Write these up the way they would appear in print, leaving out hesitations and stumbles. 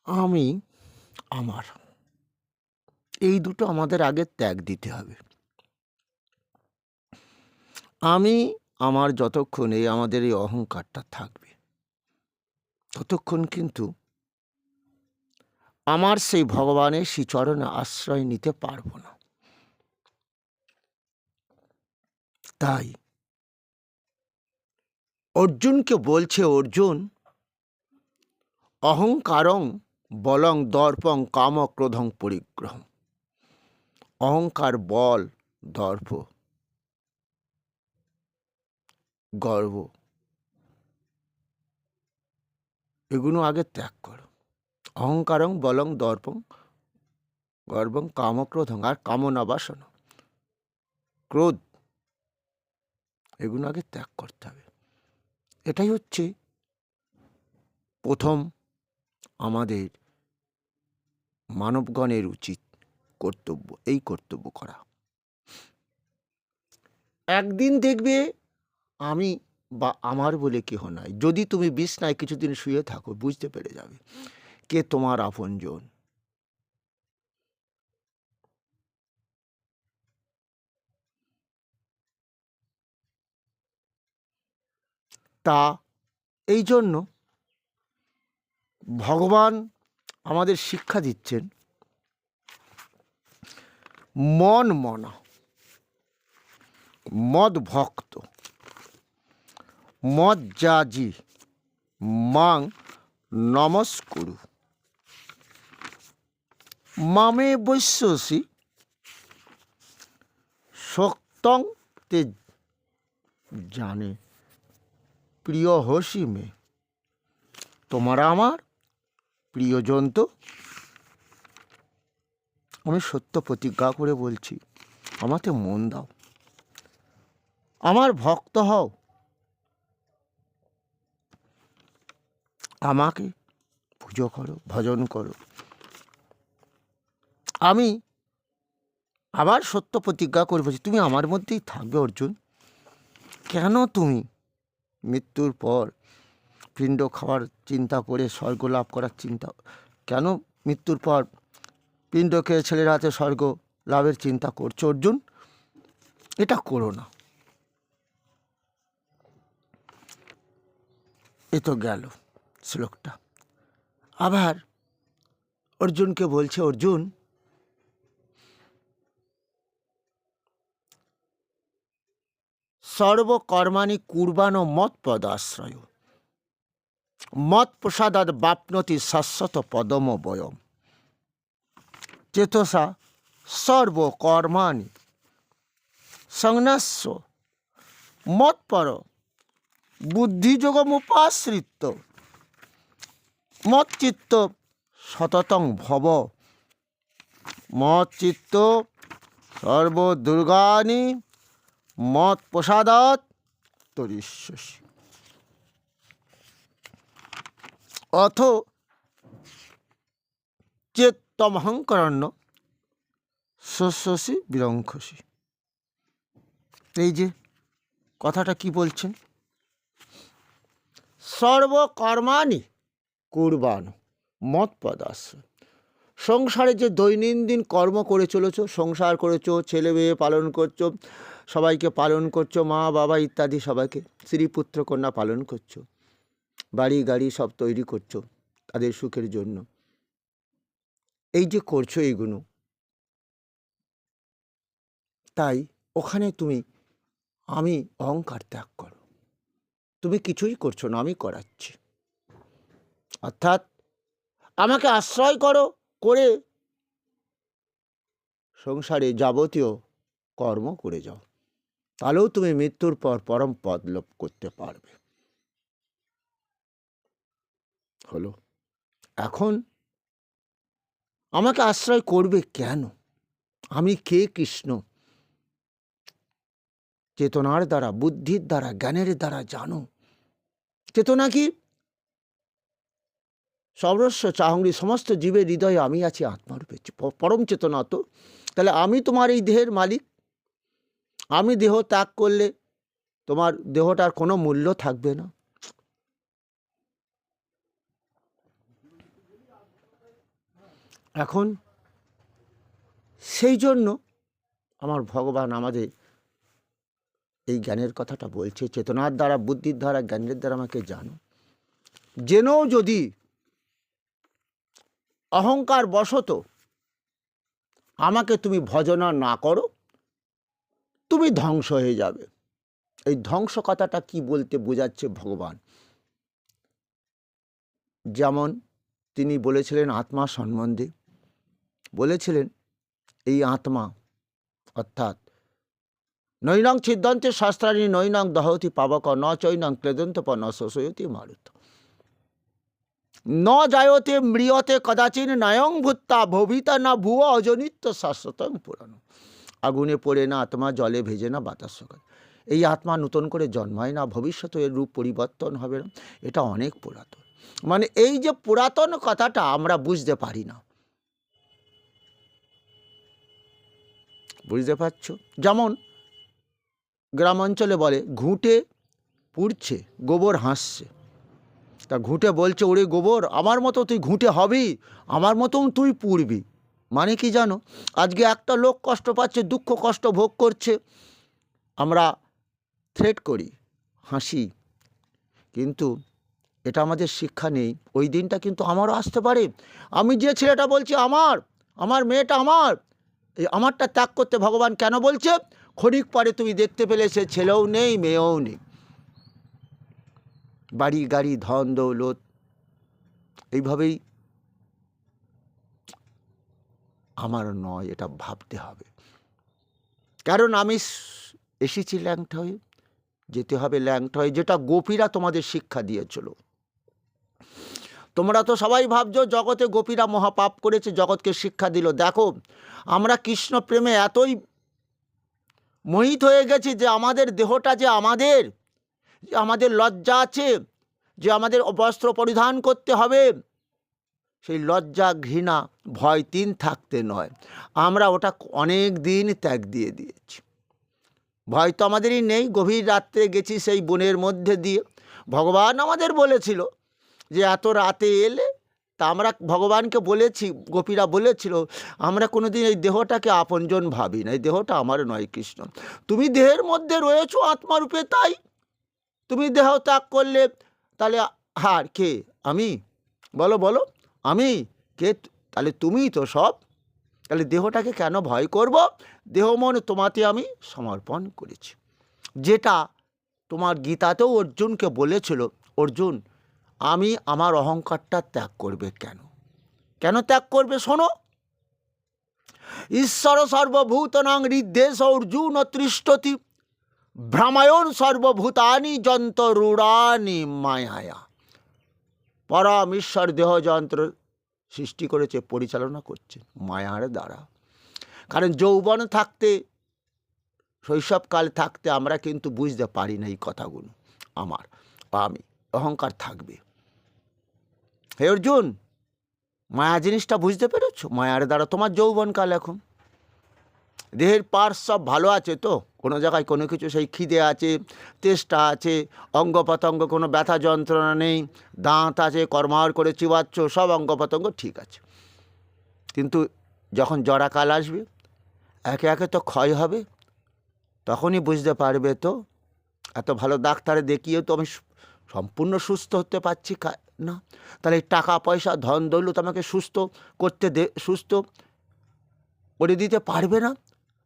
আমি, আমার, এই দুটো আমাদের আগে ত্যাগ দিতে হবে। আমি, আমার যতক্ষণ এই আমাদের এই অহংকারটা থাকবে, ততক্ষণ কিন্তু আমার সেই ভগবানের শ্রীচরণে আশ্রয় নিতে পারবো না। তাই অর্জুনকে বলছে, অর্জুন, অহংকারং বলং দর্পং কাম ক্রোধং পরিগ্রহম। অহংকার, বল, দর্প, গর্ব, এগুলো আগে ত্যাগ করো। অহংকারং বলং দর্পং গর্বং কামক্রোধং, আর কামনা বাসনা, ক্রোধ, এগুলো আগে ত্যাগ করতে হবে। এটাই হচ্ছে প্রথম আমাদের মানবগণের উচিত কর্তব্য, এই কর্তব্য করা। একদিন দেখবে আমি বা আমার বলে কেহ নাই। যদি তুমি বিছনায় কিছুদিন শুয়ে থাকো, বুঝতে পেরে যাবে কে তোমার আপনজন। তা এই জন্য ভগবান আমাদের শিক্ষা দিচ্ছেন, মন মনা, মদ ভক্ত, মজ্জাজি মাং নমস্কুরু মামে বৈশ্যসি শক্তং তে জানে প্রিয় হসি মে। তোমরা আমার প্রিয়জন তো। আমি সত্য প্রতিজ্ঞা করে বলছি, আমাকে মন দাও, আমার ভক্ত হও, আমাকে পুজো করো, ভজন করো। আমি আবার সত্য প্রতিজ্ঞা করে বলছি, তুমি আমার মধ্যেই থাকবে অর্জুন। কেন তুমি মৃত্যুর পর পিণ্ড খাওয়ার চিন্তা করে স্বর্গ লাভ করার চিন্তা, কেন মৃত্যুর পর পিণ্ড খেয়ে ছেলের হাতে স্বর্গ লাভের চিন্তা করছো অর্জুন? এটা করো না। এ তো গেল শ্লোকটা। আবার অর্জুনকে বলছে, অর্জুন, সর্বকর্মাণি কুর্বাণো মৎ পদাশ্রয় মৎ প্রসাদাৎ বাপ্নতি শাশ্বত পদম বয়ম। চেতসা সর্বকর্মাণি সংন্যাস্য মৎপর বুদ্ধিযোগমুপাশ্রিত মচ্চিত্ত সততং ভব মচ্চিত্ত সর্বদুর্গানি মৎ প্রসাদাৎ তরিষ্যসি। অথ চেত্তমহংকরণ্য শস্যসি বিরঙ্খসি। এই যে কথাটা কি বলছেন, সর্বকর্মাণি কুর্বাণ মৎ পদাশ্রয়। সংসারে যে দৈনন্দিন কর্ম করে চলেছো, সংসার করেছো, ছেলে মেয়ে পালন করছো, সবাইকে পালন করছো, মা বাবা ইত্যাদি সবাইকে, স্ত্রী পুত্র কন্যা পালন করছো, বাড়ি গাড়ি সব তৈরি করছো তাদের সুখের জন্য। এই যে করছো এইগুলো, তাই ওখানে তুমি আমি অহংকার ত্যাগ করো। তুমি কিছুই করছো না, আমি করাচ্ছি। অর্থাৎ আমাকে আশ্রয় করো, করে সংসারে যাবতীয় কর্ম করে যাও, তাহলেও তুমি মৃত্যুর পর পরম পদ লাভ করতে পারবে। হলো, এখন আমাকে আশ্রয় করবে কেন? আমি কে? কৃষ্ণ। চেতনার দ্বারা, বুদ্ধির দ্বারা, জ্ঞানের দ্বারা জানো। চেতনা কি? সর্বস্ব চাহঙ্গি, সমস্ত জীবের হৃদয়ে আমি আছি আত্মারূপে, পরম চেতনা তো। তাহলে আমি তোমার এই দেহের মালিক। আমি দেহ ত্যাগ করলে তোমার দেহটার কোনো মূল্য থাকবে না। এখন সেই জন্য আমার ভগবান আমাদের এই জ্ঞানের কথাটা বলছে, চেতনার দ্বারা, বুদ্ধির দ্বারা, জ্ঞানের দ্বারা আমাকে জানো, জেনেও যদি অহংকার বশত আমাকে তুমি ভজনা না করো, তুমি ধ্বংস হয়ে যাবে। এই ধ্বংস কথাটা কি বলতে বোঝাচ্ছে ভগবান? যেমন তিনি বলেছিলেন আত্মা সম্বন্ধে, বলেছিলেন এই আত্মা অর্থাৎ নৈনং ছিদ্দন্তে শাস্ত্রাণী নৈনং দহতি পাবক ন চৈনং ক্লেদন্ত ন শোষয়তি মারুত ন জায়তে ম্রিয়তে কদাচিন নয়ং ভূত্তা ভবিতা না ভুয় অজনিত্য শাশ্বতং পুরাণ। আগুনে পড়ে না আত্মা, জলে ভেজে না বাতাস শোকায়। এই আত্মা নূতন করে জন্মায় না, ভবিষ্যতে এর রূপ পরিবর্তন হবে না। এটা অনেক পুরাতন। মানে এই যে পুরাতন কথাটা আমরা বুঝতে পারি না, বুঝতে পারছ? যেমন গ্রাম অঞ্চলে বলে ঘুঁটে পুড়ছে, গোবর হাসছে। তা ঘুঁটে বলছে, ওরে গোবর, আমার মতো তুই ঘুঁটে হবি, আমার মতন তুই পুড়বি। মানে কি জানো? আজকে একটা লোক কষ্ট পাচ্ছে, দুঃখ কষ্ট ভোগ করছে, আমরা থ্রেট করি, হাসি, কিন্তু এটা আমাদের শিক্ষা নেই। ওই দিনটা কিন্তু আমারও আসতে পারে। আমি যে ছেলেটা বলছি আমার মেয়েটা এই আমারটা ত্যাগ করতে ভগবান কেন বলছে? ক্ষণিক পরে তুমি দেখতে পেলে সে ছেলেও নেই, মেয়েও নেই, বাড়ি গাড়ি ধন দৌলত, এইভাবেই আমার নয়, এটা ভাবতে হবে। কারণ আমি এসেছি ল্যাংটা হয়ে, যেতে হবে ল্যাংটা হয়ে, যেটা গোপীরা তোমাদের শিক্ষা দিয়েছিল। তোমরা তো সবাই ভাবছো জগতে গোপীরা মহাপাপ করেছে, জগৎকে শিক্ষা দিল। দেখো, আমরা কৃষ্ণ প্রেমে এতই মোহিত হয়ে গেছি যে আমাদের দেহটা যে আমাদের লজ্জা আছে, যে আমাদের বস্ত্র পরিধান করতে হবে, সেই লজ্জা, ঘৃণা, ভয় তিন থাকতে নয়, আমরা ওটা অনেক দিন ত্যাগ দিয়ে দিয়েছি। ভয় তো আমাদেরই নেই। গভীর রাত্রে গেছি সেই বনের মধ্যে দিয়ে, ভগবান আমাদের বলেছিল যে এত রাতে এলে, তা আমরা ভগবানকে বলেছি, গোপীরা বলেছিল, আমরা কোনোদিন এই দেহটাকে আপনজন ভাবি না, এই দেহটা আমার নয় কৃষ্ণ, তুমি দেহের মধ্যে রয়েছো আত্মারূপে, তাই তুমি দেহ ত্যাগ করলে তাহলে আর কে? আমি? বলো বলো, আমি কে? তাহলে তুমিই তো সব। তাহলে দেহটাকে কেন ভয় করব? দেহ মন তোমাতে আমি সমর্পণ করেছি। যেটা তোমার গীতাতেও অর্জুনকে বলেছিল, অর্জুন, আমি আমার অহংকারটা ত্যাগ করবে কেন? কেন ত্যাগ করবে? শোনো, ঈশ্বর সর্বভূতনাং হৃদ্দেশ অর্জুন তৃষ্ঠতি ভ্রামায়ণ সর্বভূতানি যন্ত্রূঢ়ানি মায়ায়া। পরম ঈশ্বর দেহ যন্ত্র সৃষ্টি করেছে, পরিচালনা করছে মায়ার দ্বারা। কারণ যৌবন থাকতে, শৈশবকাল থাকতে আমরা কিন্তু বুঝতে পারি না এই কথাগুলো, আমার আমি অহংকার থাকবে। হে অর্জুন, মায়া জিনিসটা বুঝতে পেরেছ? মায়ার দ্বারা তোমার যৌবনকাল, এখন দেহের পার্টস সব ভালো আছে তো, কোনো জায়গায় কোনো কিছু সেই খিদে আছে, তেষ্টা আছে, অঙ্গ প্রত্যঙ্গ কোনো ব্যথা যন্ত্রণা নেই, দাঁত আছে, কর্মার করে চিবাচ্ছ, সব অঙ্গ প্রত্যঙ্গ ঠিক আছে। কিন্তু যখন জরাকাল আসবে, একে একে তো ক্ষয় হবে, তখনই বুঝতে পারবে তো এত ভালো ডাক্তারে দেখিয়েও তো আমি সম্পূর্ণ সুস্থ হতে পারছি না। তাহলে এই টাকা পয়সা ধন দৌলত আমাকে সুস্থ করে দিতে পারবে না।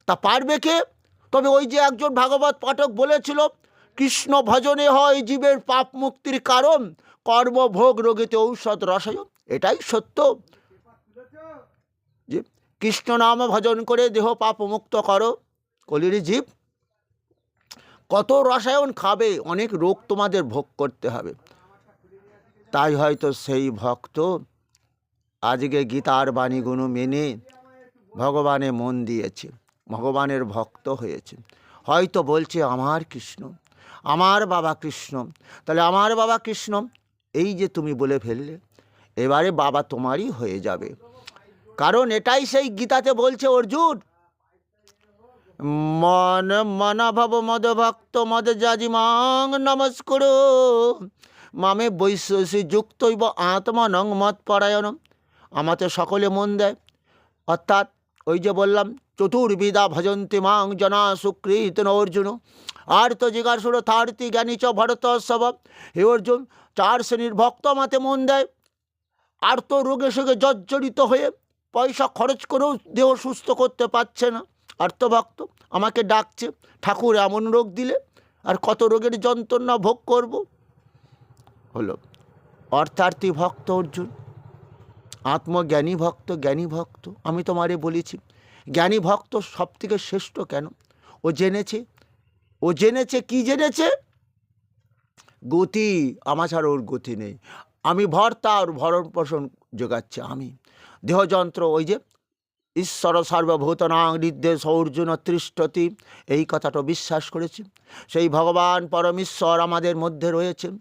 তা পারবে কে? তবে ওই যে একজন ভাগবত পাঠক বলেছিল, কৃষ্ণ ভজনে হয় জীবের পাপ মুক্তির কারণ, কর্মভোগ রোগীতে ঔষধ রসায়ন। এটাই সত্য যে কৃষ্ণ নাম ভজন করে দেহ পাপ মুক্ত করো, কলির জীব। কত রসায়ন খাবে, অনেক রোগ তোমাদের ভোগ করতে হবে। তাই হয়তো সেই ভক্ত আজকে গীতার বাণীগুলো মেনে ভগবানে মন দিয়েছে, ভগবানের ভক্ত হয়েছে, হয়তো বলছে আমার কৃষ্ণ, আমার বাবা কৃষ্ণ। তাহলে আমার বাবা কৃষ্ণ এই যে তুমি বলে ফেললে, এবারে বাবা তোমারই হয়ে যাবে। কারণ এটাই সেই গীতাতে বলছে, অর্জুন, মন মনাভব মদ ভক্ত মদ যাজিমাং নমস্কুরু মামে বৈশ্বসী যুক্তৈব আত্মনং মৎপরায়ণম আমাতে সকলে মন দেয়। অর্থাৎ ওই যে বললাম, চতুর্বিধা ভজন্তি মাং জনা সুকৃত অর্জুন আর্ত জিজ্ঞাসুর থার্তি জ্ঞানী চ ভরত স্বভাব। হে অর্জুন, 4 শ্রেণীর ভক্ত আমাতে মন দেয়। আর্ত রোগে সোগে জর্জরিত হয়ে পয়সা খরচ করেও দেহ সুস্থ করতে পারছে না, আর্তভক্ত আমাকে ডাকছে, ঠাকুর এমন রোগ দিলে আর কত রোগের যন্ত্রণা ভোগ করব। হলো অর্থার্থী ভক্ত অর্জুন, আত্মজ্ঞানী ভক্ত, জ্ঞানী ভক্ত। আমি তোমারে বলেছি, জ্ঞানী ভক্ত সব থেকে শ্রেষ্ঠ। কেন? ও জেনেছে কি জেনেছে? গতি আমার ছাড়া ওর গতি নেই। আমি ভর্তা, ওর ভরণ পোষণ যোগাচ্ছে আমি। দেহযন্ত্র ওই যে ঈশ্বর সর্বভূতনাং নির্দেশ অর্জুন তৃষ্ঠতি, এই কথাটা বিশ্বাস করেছি। সেই ভগবান পরমেশ্বর আমাদের মধ্যে রয়েছেন।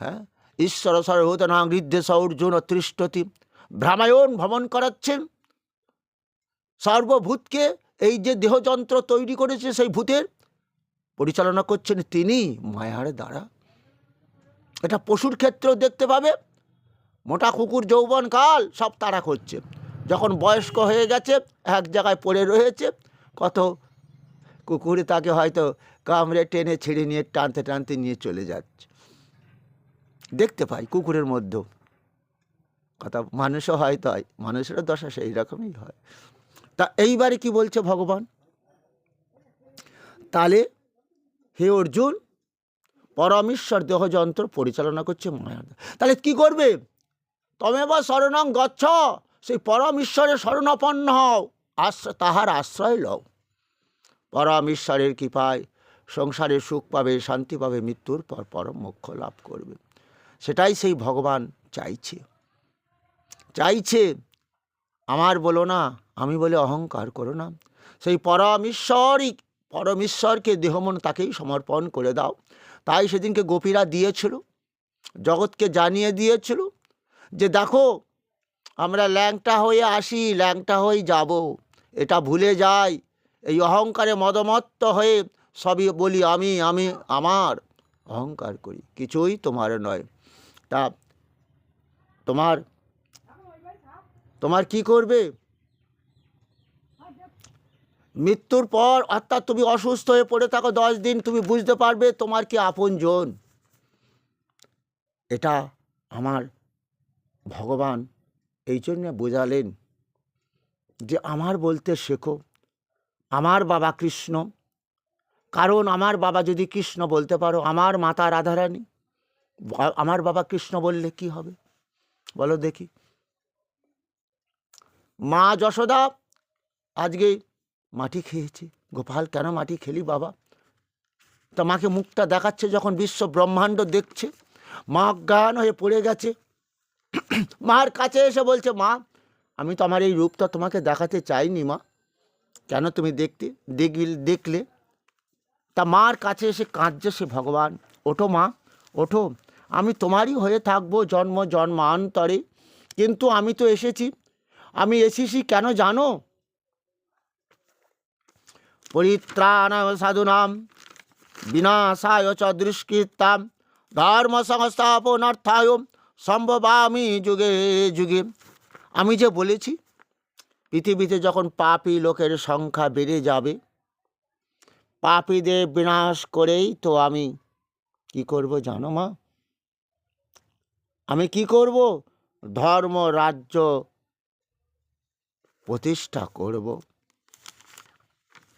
হ্যাঁ, ঈশ্বর সর্বভূতনাং নির্দেশ অর্জুন তৃষ্ঠতি, ভ্রামায়ণ ভ্রমণ করাচ্ছেন সর্বভূতকে। এই যে দেহযন্ত্র তৈরি করেছে সেই ভূতের পরিচালনা করছেন তিনি মায়ার দ্বারা। এটা পশুর ক্ষেত্রেও দেখতে পাবে। মোটা কুকুর যৌবন কাল সব তাড়া করছে, যখন বয়স্ক হয়ে গেছে এক জায়গায় পড়ে রয়েছে, কত কুকুর তাকে হয়তো কামড়ে টেনে ছিঁড়ে নিয়ে টানতে টানতে নিয়ে চলে যাচ্ছে। দেখতে পাই কুকুরের মধ্যেও। কথা মানুষও হয়তো হয়, মানুষেরও দশা সেই রকমই হয়। তা এইবারে কি বলছে ভগবান? তাহলে হে অর্জুন, পরমেশ্বর দেহযন্ত্র পরিচালনা করছে মায়া। তাহলে কি করবে? তমেব শরণং গচ্ছ, সেই পরম ঈশ্বরের শরণাপন্ন হও, তাহার আশ্রয় লও। পরম ঈশ্বরের কৃপায় সংসারে সুখ পাবে, শান্তি পাবে, মৃত্যুর পর পরম মোক্ষ লাভ করবে। সেটাই সেই ভগবান চাইছে। আমার বলো না, আমি বলে অহংকার করো না। সেই পরমেশ্বরকে দেহমন তাকেই সমর্পণ করে দাও। তাই সেদিনকে গোপীরা দিয়েছিল, জগৎকে জানিয়ে দিয়েছিল যে দেখো, আমরা ল্যাংটা হয়ে আসি, ল্যাংটা হয়ে যাব, এটা ভুলে যাই। এই অহংকারে মদমত্ত হয়ে সবই বলি আমি আমি আমার, অহংকার করি, কিছুই তোমার নয়। তা তোমার কি করবে? মৃত্যুর পর, অর্থাৎ তুমি অসুস্থ হয়ে পড়ে থাকো 10 দিন, তুমি বুঝতে পারবে তোমার কি আপনজন। এটা আমার ভগবান এই জন্য বোঝালেন যে আমার বলতে শেখো, আমার বাবা কৃষ্ণ। কারণ আমার বাবা যদি কৃষ্ণ বলতে পারো, আমার মাতা রাধারানী, আমার বাবা কৃষ্ণ বললে কি হবে বলো দেখি? মা যশোদা আজকে মাটি খেয়েছে। গোপাল, কেন মাটি খেলি বাবা? তা মাকে মুখটা দেখাচ্ছে যখন বিশ্ব ব্রহ্মাণ্ড দেখছে। মা অজ্ঞান হয়ে পড়ে গেছে। মার কাছে এসে বলছে, মা আমি তো আমার এই রূপটা তোমাকে দেখাতে চাইনি মা, কেন তুমি দেখলে? তা মার কাছে এসে কাঁদছে সে ভগবান। ওঠো মা, ওঠো, আমি তোমারই হয়ে থাকবো জন্ম জন্মান্তরে। কিন্তু আমি তো আমি এসেছি কেন জানো? পরিত্রাণায় সাধুনাম বিনাশায় চ দুষ্কৃতাম ধর্ম সংস্থাপনার্থায় সম্ভবামি যুগে যুগে। আমি যে বলেছি পৃথিবীতে যখন পাপী লোকের সংখ্যা বেড়ে যাবে, পাপীদের বিনাশ করেই তো আমি কি করব জানো মা? আমি কি করব? ধর্ম রাজ্য প্রতিষ্ঠা করব।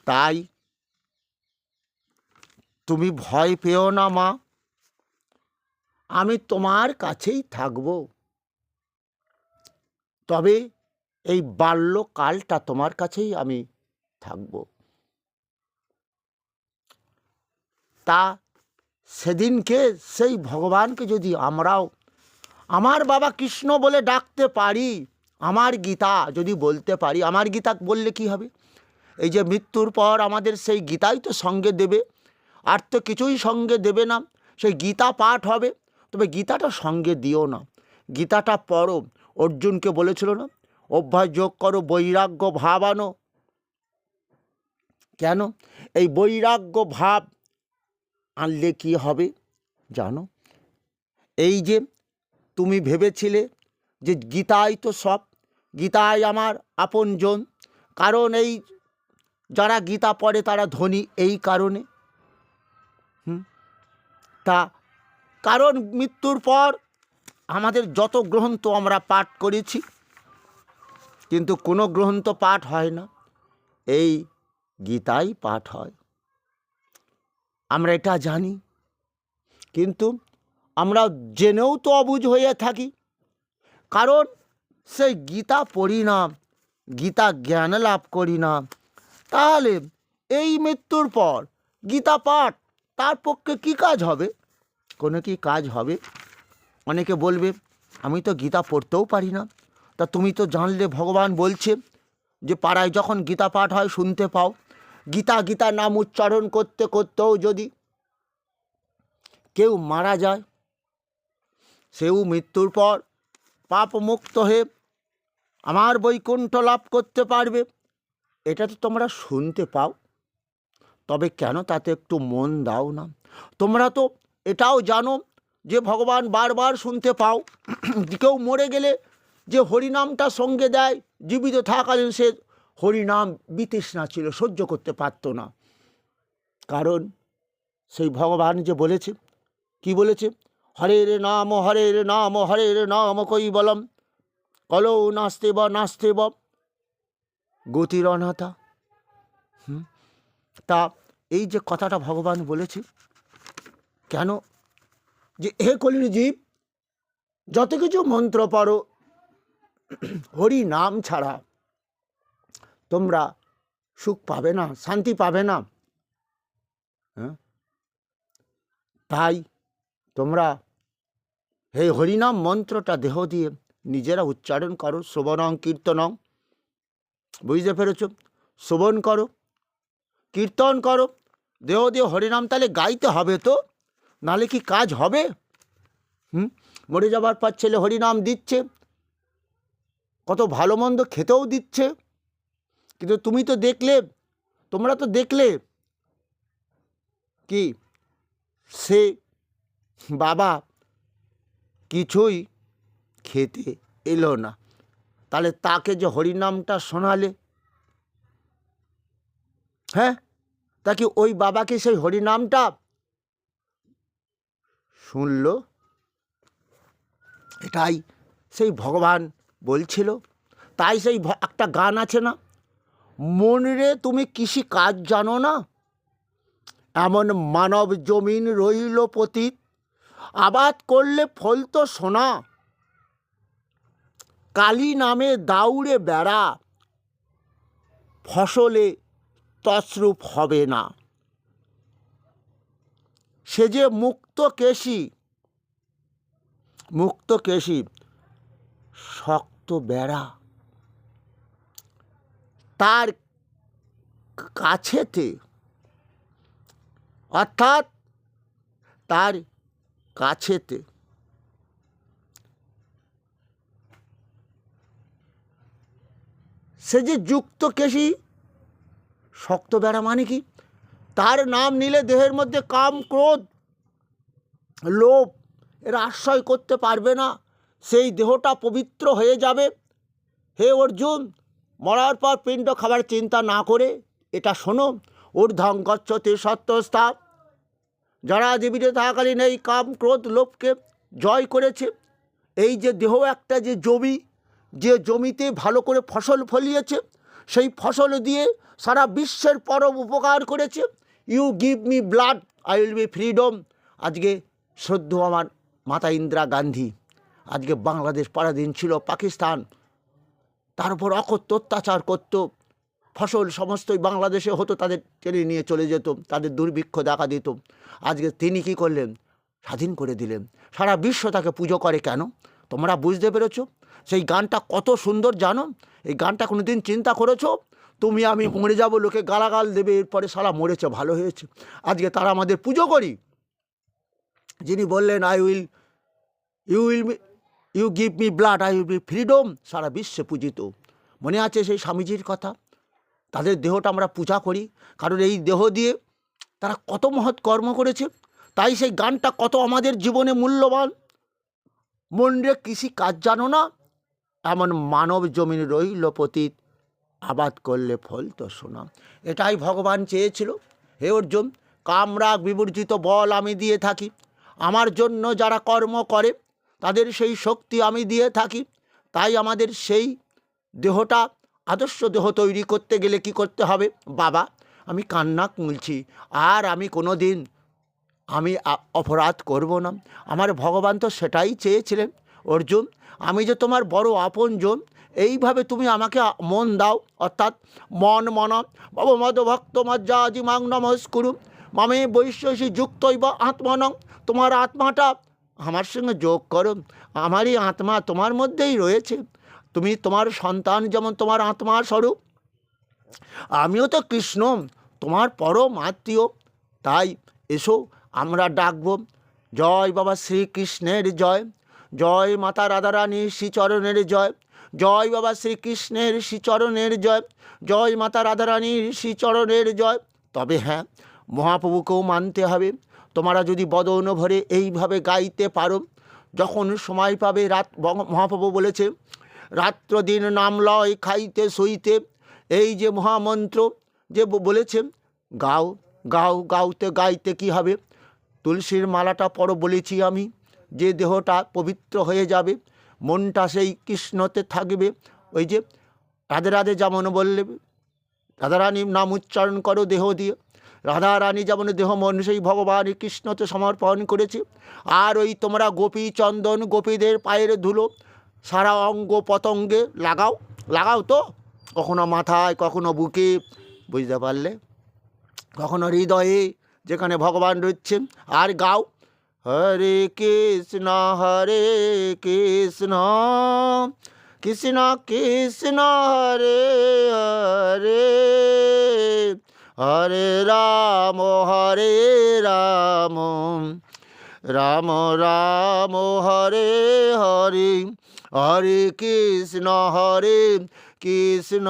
তাই তুমি ভয় পেও না মা, আমি তোমার কাছেই থাকব। তবে এই বাল্যকালটা তোমার কাছেই আমি থাকব। তা সেদিনকে সেই ভগবানকে যদি আমরাও আমার বাবা কৃষ্ণ বলে ডাকতে পারি, আমার গীতা যদি বলতে পারি, আমার গীতা বললে কি হবে? এই যে মৃত্যুর পর আমাদের সেই গীতাই তো সঙ্গে দেবে, আর তো কিছুই সঙ্গে দেবে না। সেই গীতা পাঠ হবে, তবে গীতাটা সঙ্গে দিও না, গীতাটা পড়ো। অর্জুনকে বলেছিল না, অভ্যাস যোগ করো, বৈরাগ্য ভাব আনো। কেন? এই বৈরাগ্য ভাব আনলে কি হবে জানো? এই যে তুমি ভেবেছিলে যে গীতাই তো সব, গীতাই আমার আপনজন। কারণ এই যারা গীতা পড়ে তারা ধনী এই কারণে। তা কারণ মৃত্যুর পর আমাদের যত গ্রন্থ আমরা পাঠ করেছি, কিন্তু কোনো গ্রন্থ পাঠ হয় না, এই গীতাই পাঠ হয়। আমরা এটা জানি, কিন্তু আমরা জেনেও তো অবুঝ হয়ে থাকি। কারণ সেই গীতা পড়ি না, গীতা জ্ঞান লাভ করি না। তাহলে এই মৃত্যুর পর গীতা পাঠ তার পক্ষে কী কাজ হবে? কোনো কি কাজ হবে? অনেকে বলবে আমি তো গীতা পড়তেও পারি না। তা তুমি তো জানলে ভগবান বলছে যে পাড়ায় যখন গীতা পাঠ হয় শুনতে পাও। গীতা গীতা নাম উচ্চারণ করতে করতেও যদি কেউ মারা যায়, সেও মৃত্যুর পর পাপ মুক্ত হয়ে আমার বৈকুণ্ঠ লাভ করতে পারবে। এটা তো তোমরা শুনতে পাও, তবে কেন তাতে একটু মন দাও না? তোমরা তো এটাও জানো যে ভগবান বারবার শুনতে পাও কেউ মরে গেলে যে হরিনামটা সঙ্গে দেয়, জীবিত থাকাকালীন সে হরিনাম বিতৃষ্ণা ছিল, সহ্য করতে পারত না। কারণ সেই ভগবান যে বলেছে, কি বলেছে? হরের নাম হরের নাম কৈবলম কলৌ নাস্তে বা গতির অনাথা। তা এই যে কথাটা ভগবান বলেছে, কেন যে হে কলির জীব, যত কিছু মন্ত্র পড়ো, হরি নাম ছাড়া তোমরা সুখ পাবে না, শান্তি পাবে না। তাই তোমরা এই হরিনাম মন্ত্রটা দেহ দিয়ে নিজেরা উচ্চারণ করো, শ্রবণং কীর্তনং। বুঝতে পেরেছ? শ্রবণ করো, কীর্তন করো, দেহ দিয়ে হরিনাম তাহলে গাইতে হবে তো, নাহলে কি কাজ হবে? মরে যাবার পর ছেলে হরিনাম দিচ্ছে, কত ভালো মন্দ খেতেও দিচ্ছে, কিন্তু তুমি তো দেখলে, তোমরা তো দেখলে কি সে বাবা কিছুই খেতে এলো না, তাহলে তাকে যে হরিনামটা শোনালে, হ্যাঁ, তাকে ওই বাবাকে সেই হরিনামটা শুনল? এটাই সেই ভগবান বলছিল। তাই সেই একটা গান আছে না, মন রে তুমি কৃষি কাজ জানো না, এমন মানব জমিন রইল পতিত, আবাদ করলে ফল তো সোনা, কালী নামে দাউড়ে বেড়া, ফসলে তছরূপ হবে না। সে যে মুক্ত কেশী শক্ত বেড়া, তার কাছেতে, অর্থাৎ তার কাছেতে সে যে যুক্ত কেশী শক্ত বেড়া, মানে কি? তার নাম নিলে দেহের মধ্যে কাম ক্রোধ লোভ এর আশ্রয় করতে পারবে না, সেই দেহটা পবিত্র হয়ে যাবে। হে অর্জুন, মরার পর পিণ্ড খাবার চিন্তা না করে এটা শোনো, ঊর্ধ্বং গচ্ছতি সত্যস্থাপ। যারা জীবিত থাকাকালীন এই কাম ক্রোধ লোভকে জয় করেছে, এই যে দেহ একটা যে জমি, যে জমিতে ভালো করে ফসল ফলিয়েছে, সেই ফসল দিয়ে সারা বিশ্বের পরম উপকার করেছে। You give me blood, I will be freedom. আজকে শ্রদ্ধেয় আমার মাতা ইন্দিরা গান্ধী, আজকে বাংলাদেশ পরাধীন ছিল, পাকিস্তান তার উপর অকথ্য অত্যাচার করত, ফসল সমস্তই বাংলাদেশে হতো, তাদের টেনে নিয়ে চলে যেত, তাদের দুর্ভিক্ষ দেখা দিত। আজকে তিনি কি করলেন? স্বাধীন করে দিলেন। সারা বিশ্ব তাকে পুজো করে। কেন? তোমরা বুঝতে পেরেছো? সেই গানটা কত সুন্দর জানো? এই গানটা কোনোদিন চিন্তা করেছো? তুমি আমি মরে যাব, লোকে গালাগাল দেবে, এরপরে সারা মরেছে, ভালো হয়েছে। আজকে তারা আমাদের পুজো করি। যিনি বললেন you give me blood, I will be freedom, সারা বিশ্বে পূজিত। মনে আছে সেই স্বামীজির কথা? তাদের দেহটা আমরা পূজা করি, কারণ এই দেহ দিয়ে তারা কত মহৎ কর্ম করেছে। তাই সেই গানটা কত আমাদের জীবনে মূল্যবান। মন রে কৃষি কাজ জানো না, এমন মানব জমিন রইল পতিত, আবাদ করলে ফল তো সোনা। এটাই ভগবান চেয়েছিল। হে অর্জুন, কামরাগ বিবর্জিত বল আমি দিয়ে থাকি। আমার জন্য যারা কর্ম করে তাদের সেই শক্তি আমি দিয়ে থাকি। তাই আমাদের সেই দেহটা, আদর্শ দেহ তৈরি করতে গেলে কি করতে হবে? বাবা, আমি কান্না মুলছি, আর আমি কোনো দিন অপরাধ করব না। আমার ভগবান তো সেটাই চেয়েছিলেন। অর্জুন, আমি যে তোমার বড় আপনজন, এইভাবে তুমি আমাকে মন দাও, অর্থাৎ মন বাবা মদ ভক্ত মজ্জাজি মাং নমস্কুরু মামে বৈশ্যসী যুক্তৈব আত্মনং। তোমার আত্মাটা আমার সঙ্গে যোগ করো। আমারই আত্মা তোমার মধ্যেই রয়েছে। তুমি তোমার সন্তান যেমন তোমার আত্মার স্বরূপ, আমিও তো কৃষ্ণ, তোমার পরম আত্মীয়। তাই এসো আমরা ডাকব, জয় বাবা শ্রীকৃষ্ণের জয়, জয় মাতা রাধারানী শ্রীচরণের জয়, জয় বাবা শ্রীকৃষ্ণের শ্রীচরণের জয়, জয় মাতা রাধারানীর শ্রীচরণের জয়। তবে হ্যাঁ, মহাপ্রভুকেও মানতে হবে। তোমরা যদি বদন ভরে এইভাবে গাইতে পারো, যখন সময় পাবে, মহাপ্রভু বলেছে রাত্র দিন নাম লয় খাইতে শুইতে, এই যে মহামন্ত্র যে বলেছেন, গাও গাও, গাওতে গাইতে কি হবে? তুলসীর মালাটা পরো বলেছি আমি, যে দেহটা পবিত্র হয়ে যাবে, মনটা সেই কৃষ্ণতে থাকবে। ওই যে রাধে রাধে যেমন বললে, রাধারানীর নাম উচ্চারণ করো দেহ দিয়ে, রাধারানী যেমন দেহ মন সেই ভগবান কৃষ্ণতে সমর্পণ করেছে। আর ওই তোমরা গোপী চন্দন, গোপীদের পায়ের ধুলো সারা অঙ্গ পতঙ্গে লাগাও, লাগাও তো, কখনো মাথায়, কখনো বুকে, বুঝতে পারলে, কখনো হৃদয়ে, যেখানে ভগবান রয়েছেন। আর গাও হরে কৃষ্ণ কৃষ্ণ কৃষ্ণ হরে হরে, হরে রাম রাম রাম হরে হরে, হরে কৃষ্ণ কৃষ্ণ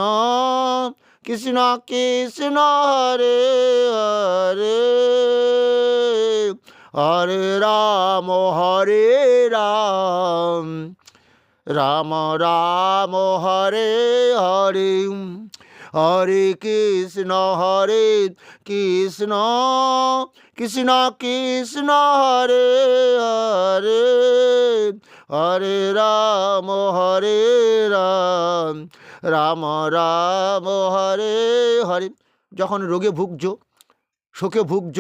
কৃষ্ণ কৃষ্ণ হরে হরে, হরে রাম রাম রাম হরে হরে, হরে কৃষ্ণ কৃষ্ণ কৃষ্ণ কৃষ্ণ হরে হরে, হরে রাম রাম রাম হরে হরে। যখন রোগে ভুগছ, শোকে ভুগছ,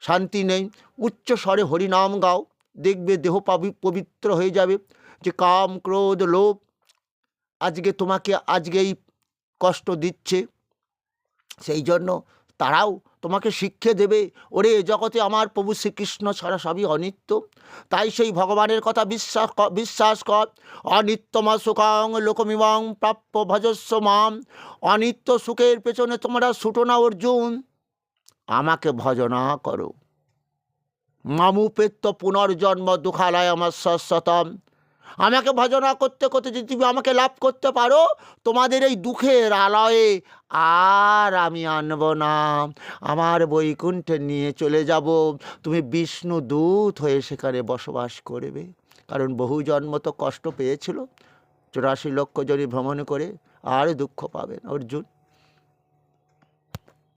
শান্তি নেই, উচ্চ স্বরে হরিনাম গাও, দেখবে দেহ পবিত্র হয়ে যাবে। যে কাম ক্রোধ লোভ আজকে এই কষ্ট দিচ্ছে, সেই জন্য তারাও তোমাকে শিক্ষা দেবে, ওরে জগতে আমার প্রভু শ্রীকৃষ্ণ ছাড়া সবই অনিত্য। তাই সেই ভগবানের কথা বিশ্বাস কর। অনিত্যমা সুখাং লোকমিমাং প্রাপ্য ভজস্ব মাম। অনিত্য সুখের পেছনে তোমরা ছুটো না অর্জুন, আমাকে ভজনা করো। মামুপেত্য পুনর্জন্ম দুঃখালয় আমার শাশ্বতম। আমাকে ভজনা করতে করতে যদি তুমি আমাকে লাভ করতে পারো, তোমাদের এই দুঃখের আলয়ে আর আমি আনব না, আমার বৈকুণ্ঠে নিয়ে চলে যাব। তুমি বিষ্ণু দূত হয়ে সেখানে বসবাস করবে। কারণ বহু জন্ম তো কষ্ট পেয়েছিল, 84 লক্ষ জনি ভ্রমণ করে, আর দুঃখ পাবেন অর্জুন।